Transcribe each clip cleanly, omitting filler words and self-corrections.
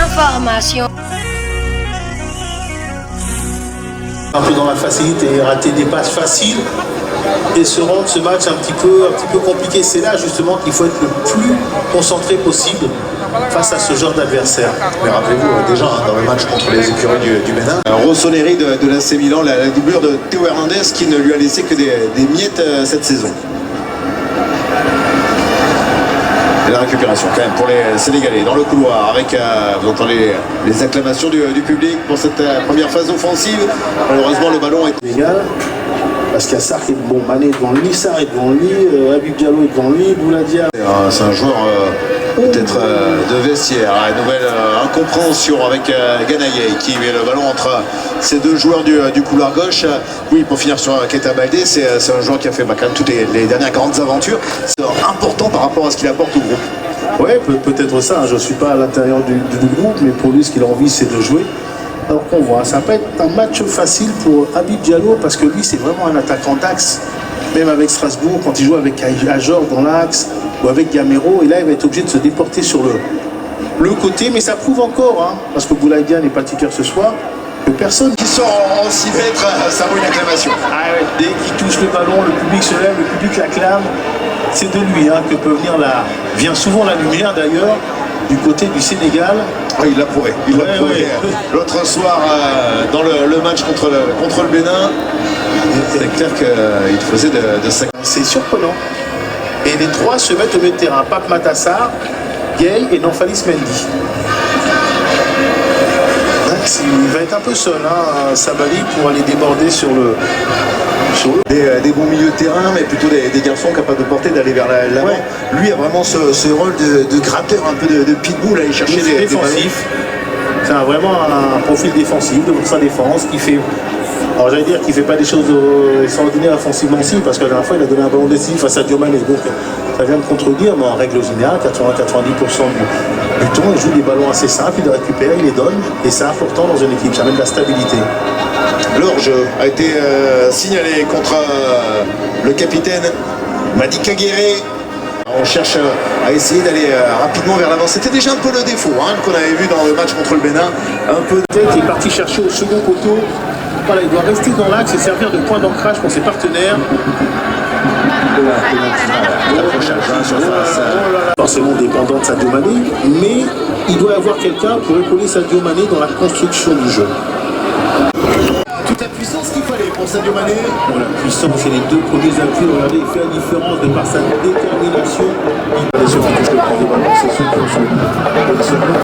Information. Un peu dans la facilité, rater des passes faciles et se rendre ce match un petit peu compliqué. C'est là justement qu'il faut être le plus concentré possible face à ce genre d'adversaire. Mais rappelez-vous, déjà dans le match contre les écuries du Bénin, Rossoneri de l'AC Milan, la doublure de Théo Hernandez qui ne lui a laissé que des miettes cette saison. Et la récupération quand même pour les Sénégalais dans le couloir avec, vous entendez les acclamations du public pour cette première phase offensive. Malheureusement le ballon est égal. Parce qu'il y a Sarr qui est bon, Mané est devant lui, Sarr est devant lui, Habib Diallo est devant lui, Bouladia. C'est un joueur peut-être de vestiaire, une nouvelle incompréhension avec Ganaye qui met le ballon entre ces deux joueurs du couloir gauche. Oui, pour finir sur Keita Baldé, c'est un joueur qui a fait quand même toutes les dernières grandes aventures. C'est important par rapport à ce qu'il apporte au groupe. Oui, peut-être ça, je ne suis pas à l'intérieur du groupe, mais pour lui ce qu'il a envie c'est de jouer. Alors qu'on voit, ça va pas être un match facile pour Habib Diallo parce que lui c'est vraiment un attaquant d'axe. Même avec Strasbourg, quand il joue avec Ajor dans l'axe ou avec Gamero, et là il va être obligé de se déporter sur le côté, mais ça prouve encore, parce que Boulaïdia n'est pas titulaire ce soir, que personne qui sort en 6 mètres, ça vaut une acclamation. Ah ouais, dès qu'il touche le ballon, le public se lève, le public l'acclame. C'est de lui que peut venir vient souvent la lumière d'ailleurs du côté du Sénégal. Oui, il l'a prouvé. Il l'a prouvé l'autre soir dans le match contre le Bénin. C'est clair qu'il faisait de ça. C'est surprenant. Et les trois se mettent au milieu de terrain. Pape Matassar, Gueye et Namphalis Mendy. Il va être un peu seul, Sabali, pour aller déborder sur le... Des bons milieux de terrain, mais plutôt des garçons capables de porter, d'aller vers l'avant. Ouais. Lui a vraiment ce rôle de gratteur, un peu de pitbull, aller chercher des défensifs. C'est vraiment un profil défensif, de sa défense, qui fait... Alors j'allais dire qu'il ne fait pas des choses extraordinaires offensivement aussi, parce que la dernière fois il a donné un ballon décisif à Sadio Mané. Donc ça vient me contredire, mais en règle générale, 80-90% du temps, il joue des ballons assez simples, il les récupère, il les donne, et c'est important dans une équipe, ça amène de la stabilité. L'orge a été signalé contre le capitaine Madi Kagere. On cherche à essayer d'aller rapidement vers l'avant. C'était déjà un peu le défaut qu'on avait vu dans le match contre le Bénin. Un peu de tête, il est parti chercher au second poteau. Voilà, il doit rester dans l'axe et servir de point d'ancrage pour ses partenaires. Forcément dépendant de Sadio Mané, mais il doit y avoir quelqu'un pour épauler Sadio Mané dans la construction du jeu. Toute la puissance qu'il fallait pour Sadio Mané. Bon, la puissance et les deux premiers appuis, regardez, il fait la différence de par sa détermination. Et ceux qui touchent le premier ballon, c'est ceux qui ont son positionnement.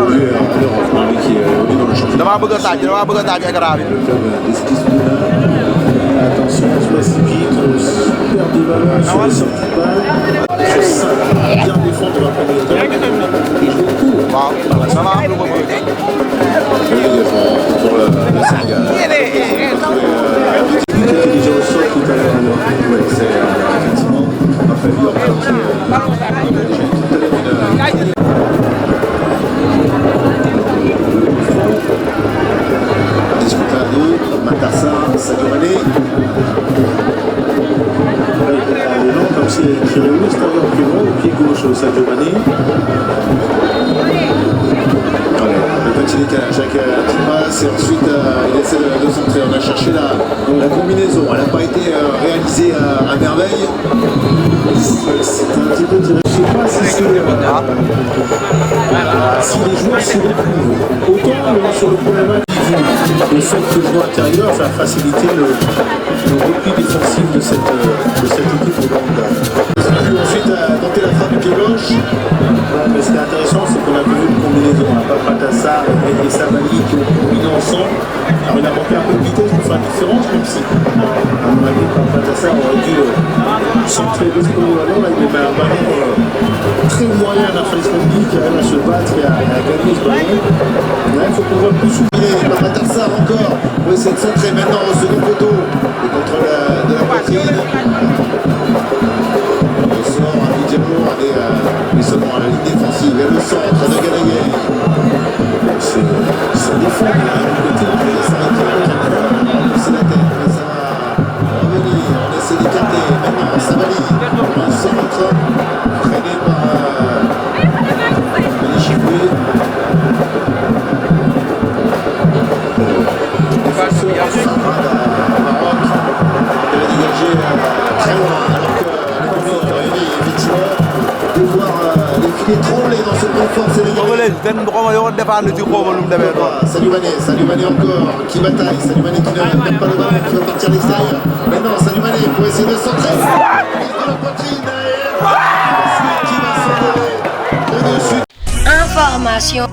Lui qui est dans le championnat. Attention, on se précipite, on perd des ballons sur les sorties de balles. Je sais bien défendre dans la première temps. Et je vais court par la suite. Pour le Sénégal. Il était déjà au sol tout à l'heure. Oui, c'est effectivement un faveur Descotado, Matassar, Sadio Mané. Le long comme s'il tirait au extérieur plus long, le pied gauche Sadio Mané. Le petit décalage avec la petite passe et ensuite il essaie de centrer. On a cherché la combinaison, elle n'a pas été réalisée à merveille. C'est un petit peu tiré. Je ne sais pas si c'est si les joueurs seraient plus nouveaux. Autant sur le premier match, le fait que le joueur intérieur, ça a facilité le repli défensif de cette équipe au Rwanda. Ensuite, tenter la frappe du pied gauche. Ouais, mais ce qui est intéressant, c'est qu'on a vu une combinaison. Matassar et Sabali qui ont combiné ensemble. Alors, il a manqué un peu de vitesse pour faire la différence, même si, à mon avis, Matassar aurait dû centrer le ballon. Là, il met un ballon très moyen à Namphalis Mendy qui arrive à se battre et à gagner ce ballon. Là, il faut qu'on voit plus souligner. Matassar encore. On essaie de centrer maintenant au second poteau. Le contrôle de la poitrine. Mais seulement à la ligne défensive et le centre de Ganaye. Ça défend bien du côté de c'est la tête, mais ça va revenir. On essaie d'écarter maintenant Sabali. Un centre freiné par Manichiboué. qui est troublé dans ce confort sénégalais. Sadio Mané encore, qui bataille, Sadio Mané qui ne perd pas le ballon, qui va partir à l'extérieur. Maintenant Sadio Mané pour essayer de centrer. La poitrine et qui va s'envoler au-dessus. Information.